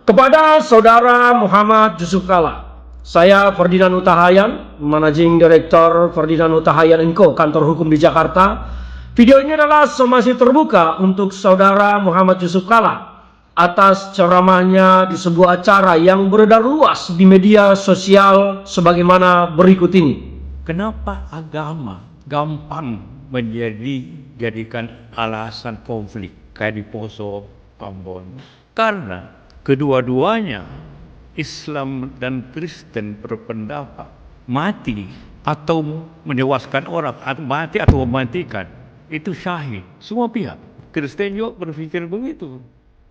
Kepada Saudara Muhammad Yusuf Kalla, saya Ferdinand Huta Hayan, Managing Director Ferdinand Huta Hayan & Co, Kantor Hukum di Jakarta. Video ini adalah somasi terbuka untuk Saudara Muhammad Yusuf Kalla atas ceramahnya di sebuah acara yang beredar luas di media sosial sebagaimana berikut ini. Kenapa agama gampang jadikan alasan konflik kayak di Poso, Ambon? Karena kedua-duanya Islam dan Kristen berpendapat mati atau menewaskan orang, atau mati atau mematikan itu syahid. Semua pihak. Kristen juga berpikir begitu.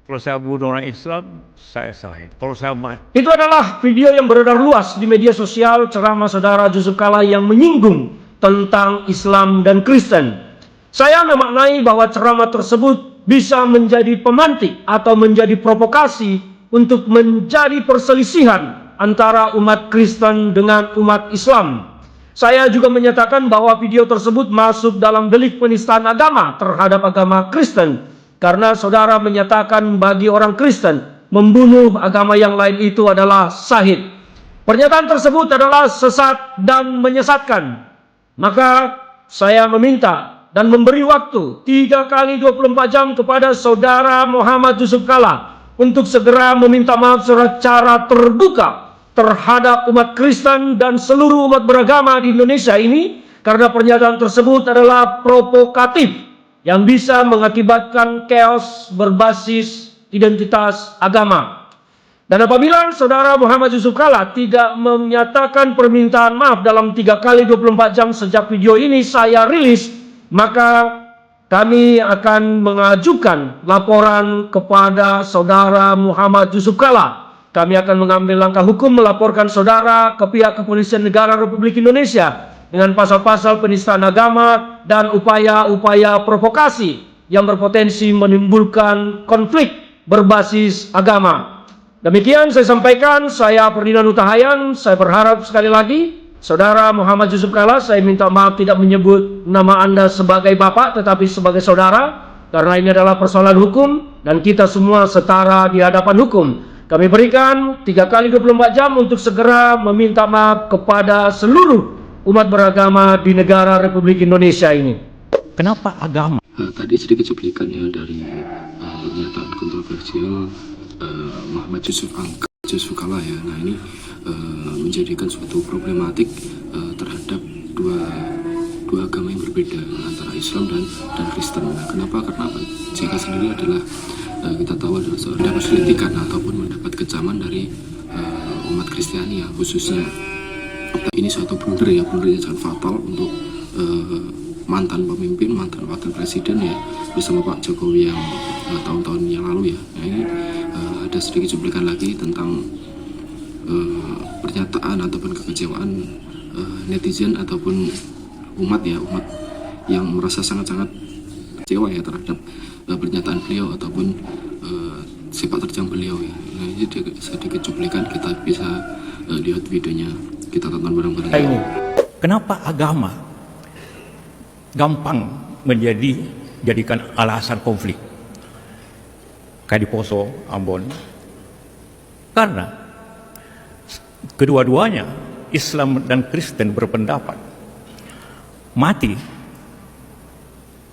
Kalau saya bunuh orang Islam, saya syahid. Kalau saya mati. Itu adalah video yang beredar luas di media sosial ceramah Saudara Yusuf Kalla yang menyinggung tentang Islam dan Kristen. Saya memaknai bahwa ceramah tersebut bisa menjadi pemantik atau menjadi provokasi untuk menjadi perselisihan antara umat Kristen dengan umat Islam. Saya juga menyatakan bahwa video tersebut masuk dalam delik penistaan agama terhadap agama Kristen, karena saudara menyatakan bagi orang Kristen membunuh agama yang lain itu adalah syahid. Pernyataan tersebut adalah sesat dan menyesatkan. Maka saya meminta dan memberi waktu 3 kali 24 jam kepada Saudara Muhammad Yusuf Kalla untuk segera meminta maaf secara terbuka terhadap umat Kristen dan seluruh umat beragama di Indonesia ini, karena pernyataan tersebut adalah provokatif yang bisa mengakibatkan chaos berbasis identitas agama. Dan apabila Saudara Muhammad Yusuf Kalla tidak menyatakan permintaan maaf dalam 3 kali 24 jam sejak video ini saya rilis, maka kami akan mengajukan laporan kepada Saudara Muhammad Yusuf Kalla. Kami akan mengambil langkah hukum melaporkan saudara ke pihak Kepolisian Negara Republik Indonesia dengan pasal-pasal penistaan agama dan upaya-upaya provokasi yang berpotensi menimbulkan konflik berbasis agama. Demikian saya sampaikan, saya Ferdinand Huta Hayan. Saya berharap sekali lagi Saudara Muhammad Yusuf Kalla, saya minta maaf tidak menyebut nama Anda sebagai Bapak tetapi sebagai saudara, karena ini adalah persoalan hukum dan kita semua setara di hadapan hukum. Kami berikan 3 kali 24 jam untuk segera meminta maaf kepada seluruh umat beragama di negara Republik Indonesia ini. Kenapa agama? Tadi sedikit cuplikan ya dari pernyataan kontroversial Muhammad Yusuf Kalla ya. Nah ini menjadikan suatu problematik terhadap dua agama yang berbeda antara Islam dan Kristen. Nah, kenapa? Karena JK sendiri adalah kita tahu adalah seorang kritikan ataupun mendapat kecaman dari umat Kristiani ya, khususnya. Ini suatu blunder ya, blundernya sangat fatal untuk mantan pemimpin, mantan wakil presiden ya, bersama Pak Jokowi yang tahun-tahun yang lalu ya. Nah, ini ada sedikit cuplikan lagi tentang pernyataan ataupun kekecewaan netizen ataupun umat yang merasa sangat-sangat kecewa ya terhadap pernyataan beliau ataupun sepak terjang beliau ya. Nah, ini sedikit cuplikan, kita bisa lihat videonya, kita tonton bareng-bareng. Kenapa agama gampang jadikan alasan konflik kayak di Poso, Ambon? Karena kedua-duanya Islam dan Kristen berpendapat mati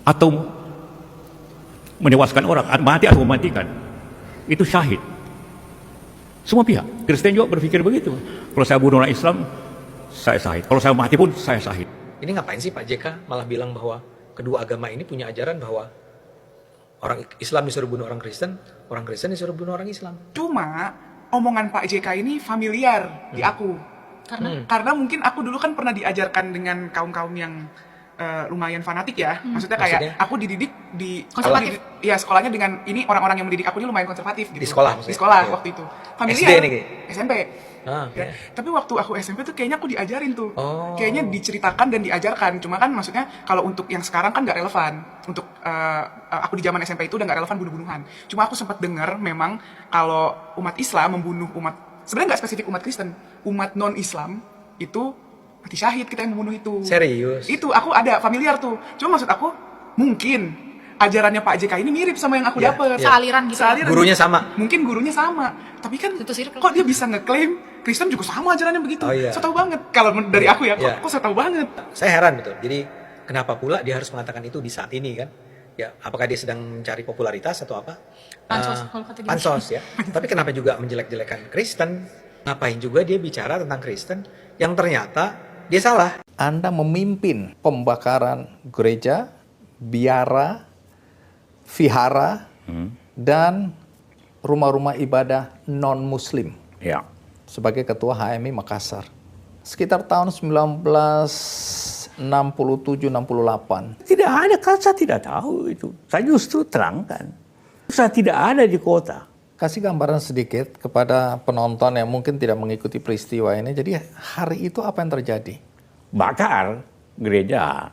atau menewaskan orang, mati atau mematikan itu syahid. Semua pihak. Kristen juga berpikir begitu. Kalau saya bunuh orang Islam, saya syahid. Kalau saya mati pun saya syahid. Ini ngapain sih Pak JK malah bilang bahwa kedua agama ini punya ajaran bahwa orang Islam disuruh bunuh orang Kristen disuruh bunuh orang Islam. Cuma omongan Pak JK ini familiar di aku. Karena mungkin aku dulu kan pernah diajarkan dengan kaum-kaum yang lumayan fanatik ya. Maksudnya kayak aku dididik di konservatif. Iya, sekolahnya dengan ini orang-orang yang mendidik aku ini lumayan konservatif gitu. Di sekolah maksudnya? Di sekolah ya. Waktu itu. Familiar. SD nih kayak? SMP. Ya. Tapi waktu aku SMP tuh kayaknya aku diajarin tuh. Kayaknya diceritakan dan diajarkan. Cuma kan maksudnya kalau untuk yang sekarang kan nggak relevan. Untuk aku di zaman SMP itu udah nggak relevan bunuh-bunuhan. Cuma aku sempat dengar memang kalau umat Islam membunuh umat, sebenarnya nggak spesifik umat Kristen, umat non-Islam itu mati syahid, kita yang membunuh itu. Serius? Itu aku ada familiar tuh. Cuma maksud aku mungkin ajarannya Pak JK ini mirip sama yang aku Iya, dapet. iya. Sealiran gitu. Sealiran. Gurunya sama. Mungkin gurunya sama, tapi kan Satu circle. kok dia bisa ngeklaim Kristen juga sama ajarannya begitu? Oh, iya. So tau banget. Kalau dari aku ya, Iya. kok saya tahu banget. Saya heran betul. Jadi kenapa pula dia harus mengatakan itu di saat ini kan? Ya, apakah dia sedang mencari popularitas atau apa? Pansos, kalau kata dia. Pansos ya. Tapi kenapa juga menjelek-jelekan Kristen? Ngapain juga dia bicara tentang Kristen yang ternyata dia salah? Anda memimpin pembakaran gereja, biara, vihara, dan rumah-rumah ibadah non-muslim Ya. sebagai ketua HMI Makassar. Sekitar tahun 1967-68. Tidak ada, kan saya tidak tahu itu. Saya justru terangkan. Saya tidak ada di kota. Kasih gambaran sedikit kepada penonton yang mungkin tidak mengikuti peristiwa ini. Jadi hari itu apa yang terjadi? Bakar gereja.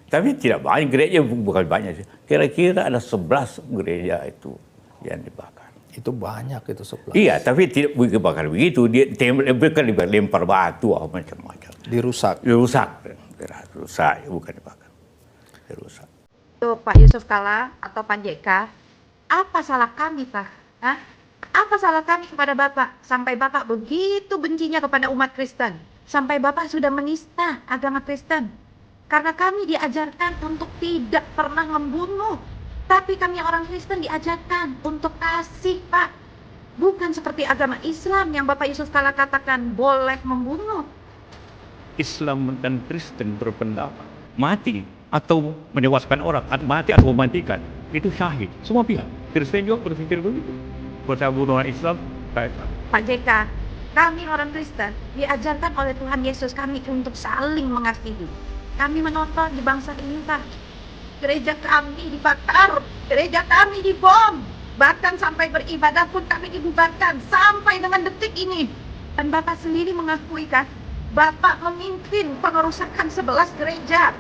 Tapi tidak banyak, gereja bukan banyak. Kira-kira ada 11 gereja itu yang dibakar. Itu banyak itu sebelah. Iya, tapi tidak dibakar begitu. Dia bukan dilempar batu atau macam-macam. Dirusak. Dirusak. Rusak, bukan dibakar. Dirusak. Itu Pak Yusuf Kalla atau Pak JK, apa salah kami Pak? Hah? Apa salah kami kepada Bapak sampai Bapak begitu bencinya kepada umat Kristen? Sampai Bapak sudah menista agama Kristen. Karena kami diajarkan untuk tidak pernah membunuh. Tapi kami orang Kristen diajarkan untuk kasih Pak. Bukan seperti agama Islam yang Bapak Yusuf Kalla katakan boleh membunuh. Islam dan Kristen berpendapat mati atau menewaskan orang, mati atau mematikan itu syahid. Semua pihak. Kristen juga berpikir begitu. Persabunan Islam kayak Pak JK, kami orang Kristen diajarkan oleh Tuhan Yesus kami untuk saling mengasihi. Kami menonton di bangsa ini Pak. Gereja kami dibakar, gereja kami dibom. Bahkan sampai beribadah pun kami dibubarkan sampai dengan detik ini. Dan Bapak sendiri mengakui kan, Bapak memimpin pengerusakan 11 gereja.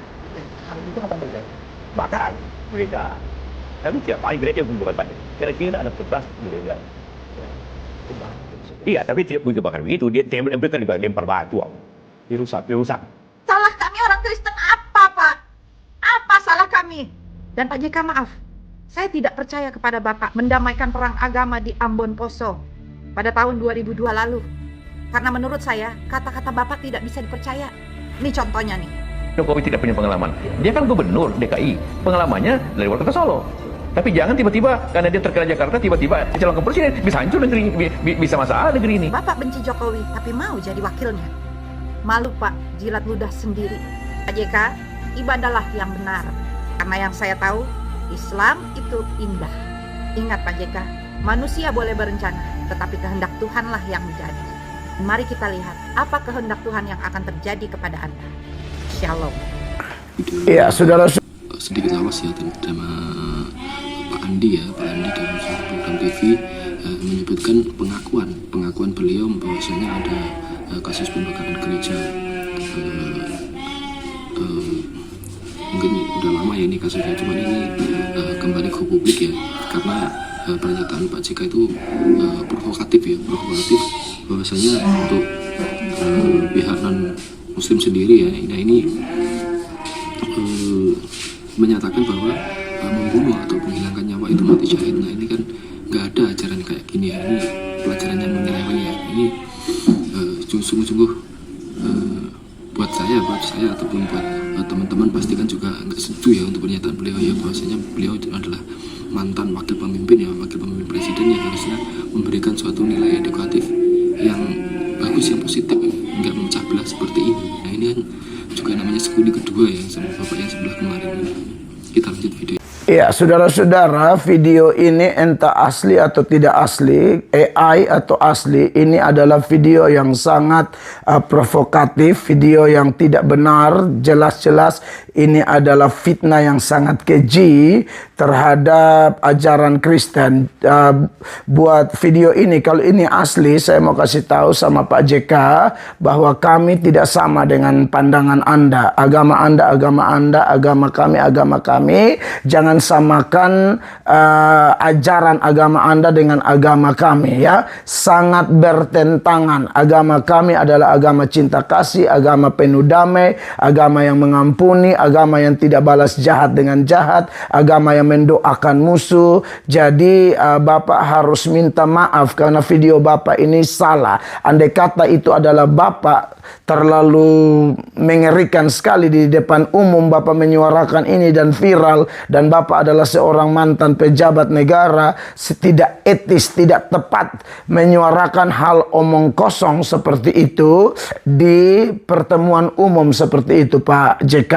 itu akan terjadi. Bakar gereja. Tapi tiap hari gereja pun bukan banyak. Kira-kira ada 11 gereja. Iya, tapi tidak begitu bakar begitu. Dia mereka lempar batu. Dirusak. Salah kami orang Kristen apa Pak? Apa salah kami? Dan Pak JK maaf, saya tidak percaya kepada Bapak mendamaikan perang agama di Ambon Poso pada tahun 2002 lalu. Karena menurut saya, kata-kata Bapak tidak bisa dipercaya. Ini contohnya nih. Jokowi tidak punya pengalaman. Dia kan gubernur DKI. Pengalamannya dari wali kota Solo. Tapi jangan tiba-tiba karena dia terkenal Jakarta tiba-tiba dicalonkan presiden, bisa hancur negeri, bisa masalah negeri ini. Bapak benci Jokowi, tapi mau jadi wakilnya. Malu Pak, jilat ludah sendiri. Pak JK, ibadahlah yang benar. Karena yang saya tahu, Islam itu indah. Ingat Pak JK, manusia boleh berencana, tetapi kehendak Tuhanlah yang menjadi. Mari kita lihat apa kehendak Tuhan yang akan terjadi kepada Anda. Shalom. Iya, saudara. Sedikit lawas ya sama Pak Andi ya, Pak Andi dalam suatu program TV menyebutkan pengakuan beliau bahwasanya ada kasus pembakaran gereja. Mungkin udah lama ya ini kasusnya, cuman ini kembali ke publik ya, karena pernyataan Pak JK itu provokatif bahwasanya untuk pihak non Muslim sendiri ya, nah ini menyatakan bahwa membunuh atau menghilangkan nyawa itu mati syahid. Nah ini kan nggak ada ajaran kayak gini ya, ini pelajaran yang menyeleweng ya. Ini sungguh-sungguh buat saya ataupun buat teman-teman pasti kan juga nggak setuju ya untuk pernyataan beliau ya, bahwasanya beliau itu adalah mantan wakil pemimpin presiden yang harusnya memberikan suatu nilai edukatif yang bagus, yang positif, nggak memecah belah seperti ini. Nah ini kan juga namanya sekuli kedua ya sama bapak yang sebelah kemarin. Kita lanjut video. Ya, saudara-saudara, video ini entah asli atau tidak asli, AI atau asli, ini adalah video yang sangat provokatif, video yang tidak benar, jelas-jelas ini adalah fitnah yang sangat keji terhadap ajaran Kristen. Buat video ini, kalau ini asli, saya mau kasih tahu sama Pak JK bahwa kami tidak sama dengan pandangan Anda. Agama Anda, agama kami. Jangan samakan ajaran agama Anda dengan agama kami ya. Sangat bertentangan. Agama kami adalah agama cinta kasih, agama penuh damai, agama yang mengampuni, agama yang tidak balas jahat dengan jahat, agama yang mendoakan musuh. Jadi Bapak harus minta maaf karena video Bapak ini salah. Andai kata itu adalah Bapak terlalu mengerikan sekali di depan umum, Bapak menyuarakan ini dan viral, dan Bapak adalah seorang mantan pejabat negara, tidak etis, tidak tepat menyuarakan hal omong kosong seperti itu di pertemuan umum seperti itu, Pak JK.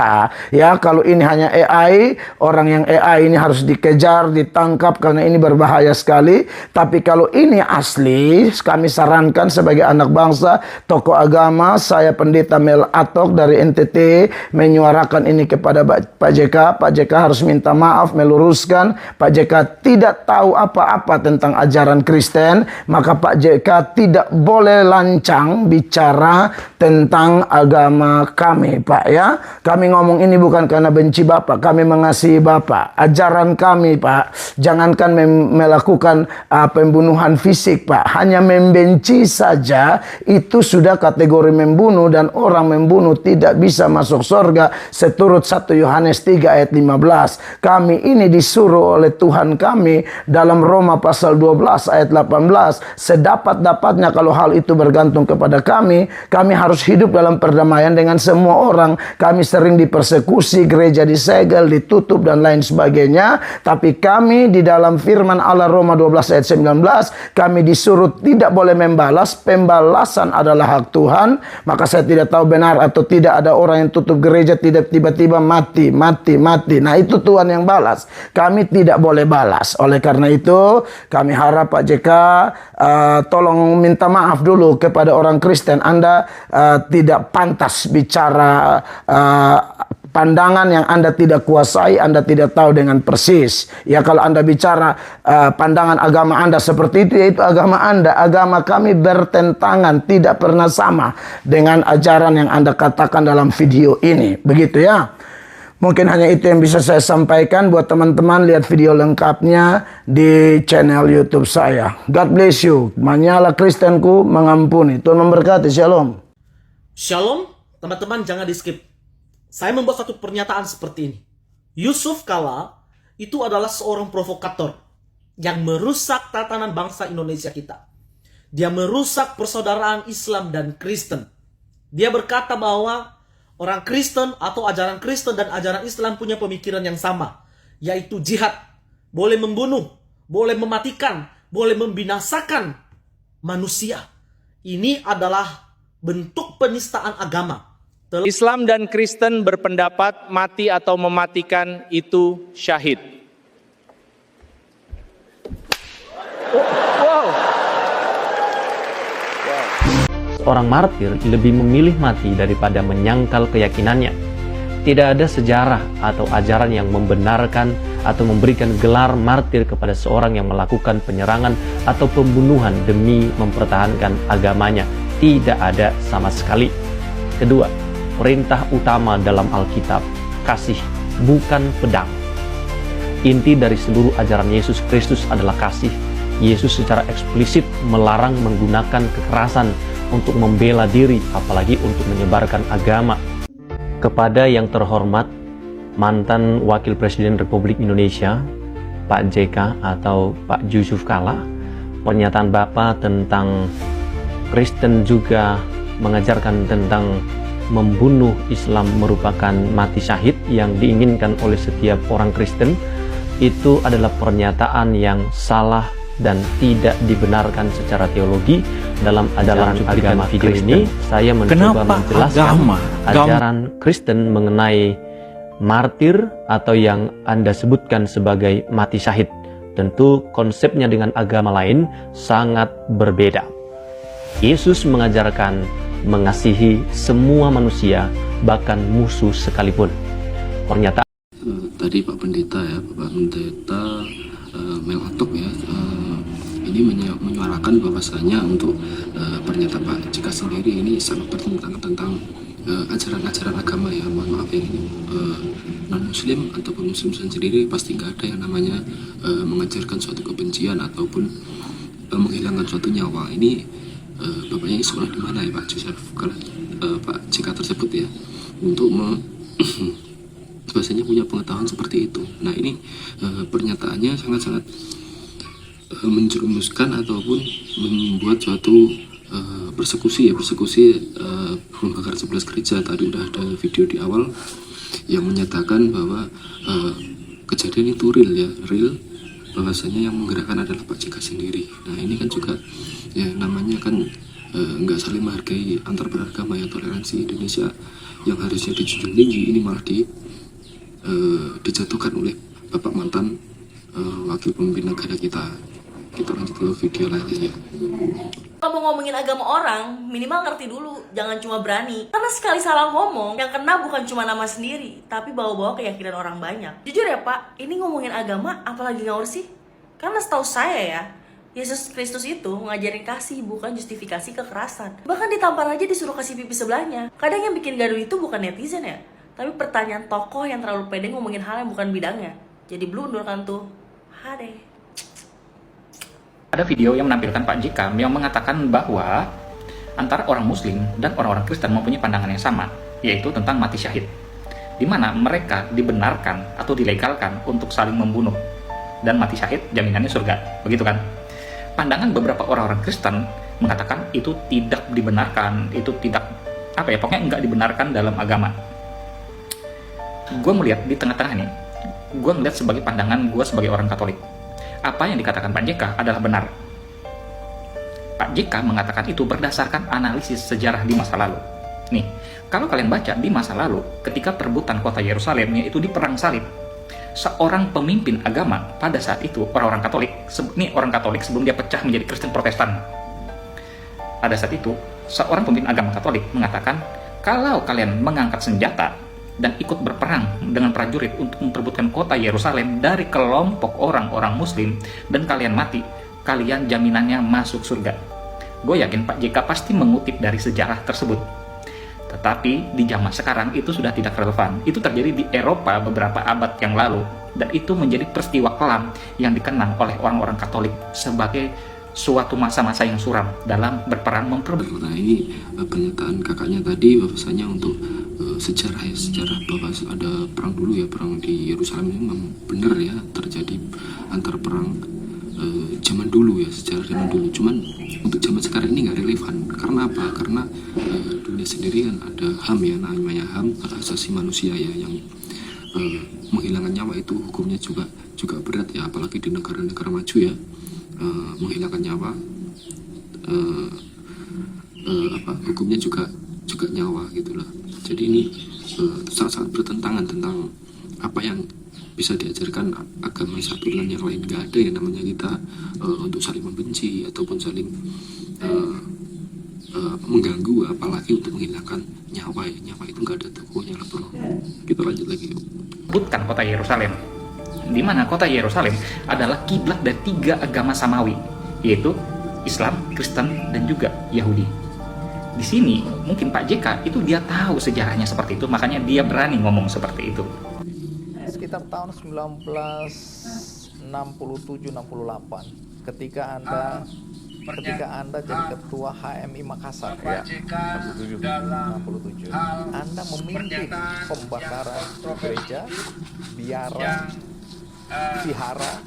Ya, kalau ini hanya AI, orang yang AI ini harus dikejar, ditangkap karena ini berbahaya sekali. Tapi kalau ini asli, kami sarankan sebagai anak bangsa, tokoh agama, saya Pendeta Mel Atok dari NTT menyuarakan ini kepada Pak JK. Pak JK harus minta maaf, meluruskan. Pak JK tidak tahu apa-apa tentang ajaran Kristen, maka Pak JK tidak boleh lancang bicara tentang agama kami, Pak, ya. Kami ngomong ini bukan karena benci Bapak, kami mengasihi Bapak. Ajaran kami, Pak, jangankan melakukan pembunuhan fisik, Pak, hanya membenci saja itu sudah kategori membunuh, dan orang membunuh tidak bisa masuk surga seturut 1 Yohanes 3 ayat 15. Kami ini disuruh oleh Tuhan kami dalam Roma pasal 12 ayat 18, sedapat-dapatnya kalau hal itu bergantung kepada kami harus hidup dalam perdamaian dengan semua orang. Kami sering dipersekusi, gereja disegel, ditutup dan lain sebagainya, tapi kami di dalam firman Allah Roma 12 ayat 19, kami disuruh tidak boleh membalas, pembalasan adalah hak Tuhan. Maka saya tidak tahu benar atau tidak ada orang yang tutup gereja tidak tiba-tiba mati. Nah, itu Tuhan yang balas. Kami tidak boleh balas. Oleh karena itu, kami harap Pak JK tolong minta maaf dulu kepada orang Kristen. Anda tidak pantas bicara pandangan yang Anda tidak kuasai, Anda tidak tahu dengan persis. Ya, kalau Anda bicara pandangan agama Anda seperti itu, yaitu agama Anda. Agama kami bertentangan, tidak pernah sama dengan ajaran yang Anda katakan dalam video ini. Begitu ya. Mungkin hanya itu yang bisa saya sampaikan. Buat teman-teman, lihat video lengkapnya di channel YouTube saya. God bless you. Menyala Kristenku mengampuni. Tuhan memberkati. Shalom. Shalom, teman-teman, jangan di skip. Saya membuat satu pernyataan seperti ini. Yusuf Kala itu adalah seorang provokator yang merusak tatanan bangsa Indonesia kita. Dia merusak persaudaraan Islam dan Kristen. Dia berkata bahwa orang Kristen atau ajaran Kristen dan ajaran Islam punya pemikiran yang sama, yaitu jihad. Boleh membunuh, boleh mematikan, boleh membinasakan manusia. Ini adalah bentuk penistaan agama. Islam dan Kristen berpendapat mati atau mematikan itu syahid. Seorang martir lebih memilih mati daripada menyangkal keyakinannya. Tidak ada sejarah atau ajaran yang membenarkan atau memberikan gelar martir kepada seorang yang melakukan penyerangan atau pembunuhan demi mempertahankan agamanya. Tidak ada sama sekali. Kedua, perintah utama dalam Alkitab, kasih, bukan pedang. Inti dari seluruh ajaran Yesus Kristus adalah kasih. Yesus secara eksplisit melarang menggunakan kekerasan untuk membela diri, apalagi untuk menyebarkan agama. Kepada yang terhormat, mantan Wakil Presiden Republik Indonesia, Pak JK atau Pak Yusuf Kala, pernyataan Bapak tentang Kristen juga mengajarkan tentang membunuh Islam merupakan mati syahid yang diinginkan oleh setiap orang Kristen, itu adalah pernyataan yang salah dan tidak dibenarkan secara teologi. Dalam agama video Kristen ini saya mencoba menjelaskan ajaran Kristen mengenai martir atau yang Anda sebutkan sebagai mati syahid. Tentu konsepnya dengan agama lain sangat berbeda. Yesus mengajarkan mengasihi semua manusia, bahkan musuh sekalipun. Pernyataan tadi Pak Pendeta ya, Bapak Pendeta Mel Atok ya, ini menyuarakan bahwasanya untuk pernyataan Pak JK sendiri ini sangat bertentangan tentang ajaran-ajaran agama ya. Mohon maaf ya, ini non-muslim ataupun muslim sendiri pasti nggak ada yang namanya mengajarkan suatu kebencian ataupun menghilangkan suatu nyawa. Ini bapaknya sekolah di mana ya Pak Joseph, Pak JK tersebut ya, untuk bahwasanya punya pengetahuan seperti itu. Nah ini pernyataannya sangat-sangat menjerumuskan ataupun membuat suatu persekusi membakar 11 gereja. Tadi udah ada video di awal yang menyatakan bahwa kejadian itu real, bahwasanya yang menggerakkan adalah Pak JK sendiri. Nah ini kan juga ya namanya kan nggak saling menghargai antar beragama ya, toleransi Indonesia yang harusnya dijunjung tinggi ini malah dijatuhkan oleh Bapak mantan wakil pemimpin negara kita. Kita lanjut ke video lainnya ya. Kalau mau ngomongin agama orang, minimal ngerti dulu, jangan cuma berani. Karena sekali salah ngomong, yang kena bukan cuma nama sendiri, tapi bawa-bawa keyakinan orang banyak. Jujur ya Pak, ini ngomongin agama, apalagi ngawur sih? Karena setahu saya ya, Yesus Kristus itu ngajarin kasih, bukan justifikasi kekerasan. Bahkan ditampar aja disuruh kasih pipi sebelahnya. Kadang yang bikin gaduh itu bukan netizen ya, tapi pertanyaan tokoh yang terlalu pede ngomongin hal yang bukan bidangnya. Jadi blunder kan tuh. Hade. Ada video yang menampilkan Pak JK yang mengatakan bahwa antara orang Muslim dan orang-orang Kristen mempunyai pandangan yang sama, yaitu tentang mati syahid, di mana mereka dibenarkan atau dilegalkan untuk saling membunuh, dan mati syahid jaminannya surga, begitu kan? Pandangan beberapa orang-orang Kristen mengatakan itu tidak dibenarkan, itu tidak pokoknya nggak dibenarkan dalam agama. Gue melihat di tengah-tengah nih, gue melihat sebagai pandangan gue sebagai orang Katolik. Apa yang dikatakan Pak JK adalah benar. Pak JK mengatakan itu berdasarkan analisis sejarah di masa lalu. Nih, kalau kalian baca di masa lalu, ketika perebutan kota Yerusalem, yaitu di perang salib, seorang pemimpin agama pada saat itu, orang Katolik sebelum dia pecah menjadi Kristen Protestan. Pada saat itu, seorang pemimpin agama Katolik mengatakan, kalau kalian mengangkat senjata dan ikut berperang dengan prajurit untuk memperebutkan kota Yerusalem dari kelompok orang-orang Muslim dan kalian mati, kalian jaminannya masuk surga. Gue yakin Pak JK pasti mengutip dari sejarah tersebut. Tetapi di zaman sekarang itu sudah tidak relevan. Itu terjadi di Eropa beberapa abad yang lalu, dan itu menjadi peristiwa kelam yang dikenang oleh orang-orang Katolik sebagai suatu masa-masa yang suram dalam berperang memperebutkan. Nah ini pernyataan kakaknya tadi bahwasanya untuk sejarah bahwa ada perang dulu ya, perang di Yerusalem ini memang benar ya terjadi antar perang zaman dulu ya, sejarah zaman dulu. Cuman untuk zaman sekarang ini nggak relevan. Karena apa? Karena dunia sendiri kan ada HAM ya, namanya HAM, hak asasi manusia ya, yang menghilangkan nyawa itu hukumnya juga berat ya, apalagi di negara-negara maju ya. Menghilangkan nyawa hukumnya juga nyawa gitulah. Jadi ini sangat-sangat bertentangan tentang apa yang bisa diajarkan agama satu dengan yang lain. Gak ada yang namanya kita untuk saling membenci ataupun saling mengganggu, apalagi untuk menghilangkan nyawa. Nyawa itu gak ada tokohnya lah bro. Kita lanjut lagi. Sebutkan kota Yerusalem, di mana kota Yerusalem adalah kiblat dari 3 agama samawi, yaitu Islam, Kristen, dan juga Yahudi. Di sini mungkin Pak JK itu dia tahu sejarahnya seperti itu, makanya dia berani ngomong seperti itu. Sekitar tahun 1967-68, ketika Anda jadi ketua HMI Makassar ya, 67, Anda memimpin pembakaran gereja, biara, vihara,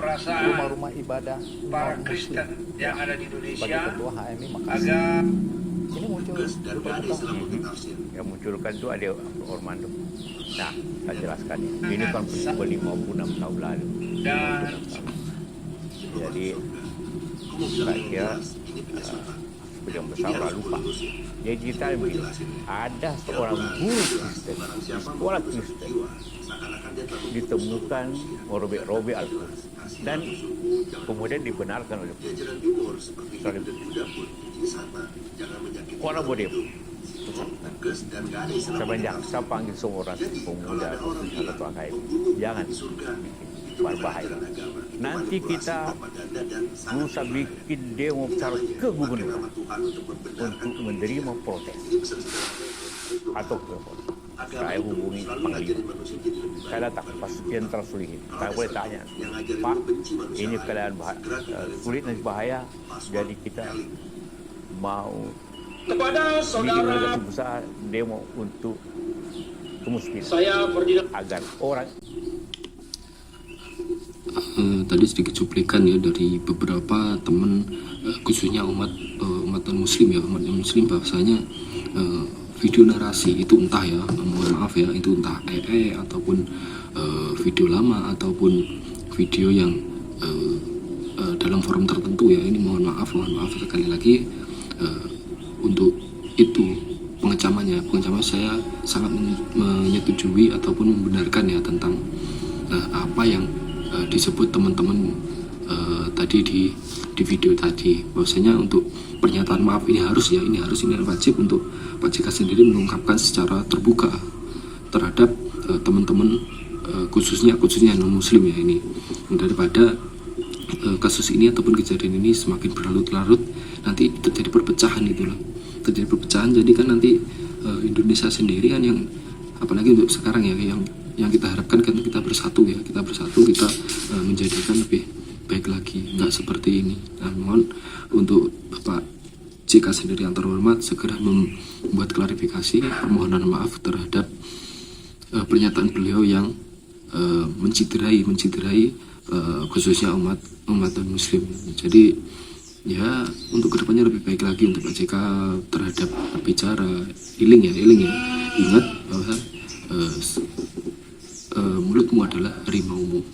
dan rumah-rumah ibadah non-muslim yang ada di Indonesia sebagai ketua HMI Makassar. Ini muncul yang munculkan itu ada Ormando. Nah, saya jelaskan ini kan peristiwa 56 tahun lalu. Jadi saya kira yang besar lupa. Jadi kita bilang ada seorang guru Kristen di sekolah Kristen ditemukan merobek-robek Al-Quran dan kemudian dibenarkan oleh orang bodem. Saya panggil semua orang pemuda atau AKM, jangan berbahaya. Nanti kita berusaha bikin demo besar ke gubernur untuk menerima protes atau saya hubungi panglima. Saya datang pas Jenderal Sulihin. Saya boleh tanya, Pak, ini keadaan sulit dan bahaya, jadi kita mau bikin delegasi besar demo untuk kemusliman. Saya berdidak Agar orang Tadi sedikit cuplikan ya dari beberapa teman khususnya umat non muslim ya, umat non muslim, bahwasanya video narasi itu entah ya, mohon maaf ya, itu entah ataupun video lama ataupun video yang dalam forum tertentu ya, ini mohon maaf sekali lagi untuk itu pengecamannya saya sangat menyetujui ataupun membenarkan ya tentang apa yang disebut teman-teman tadi di video tadi, bahwasanya untuk pernyataan maaf ini harus wajib untuk Pak JK sendiri mengungkapkan secara terbuka terhadap teman-teman khususnya non muslim ya ini, daripada kasus ini ataupun kejadian ini semakin berlarut-larut nanti terjadi perpecahan jadi kan nanti Indonesia sendiri kan yang apalagi untuk sekarang ya yang kita harapkan kan kita bersatu kita menjadikan lebih baik lagi, nggak seperti ini. Nah, mohon untuk Bapak JK sendiri yang terhormat segera membuat klarifikasi permohonan maaf terhadap pernyataan beliau yang menciderai khususnya umat muslim. Jadi ya untuk kedepannya lebih baik lagi untuk Pak JK terhadap berbicara, healing ya, ingat bahwa mulutmu adalah harimaumu.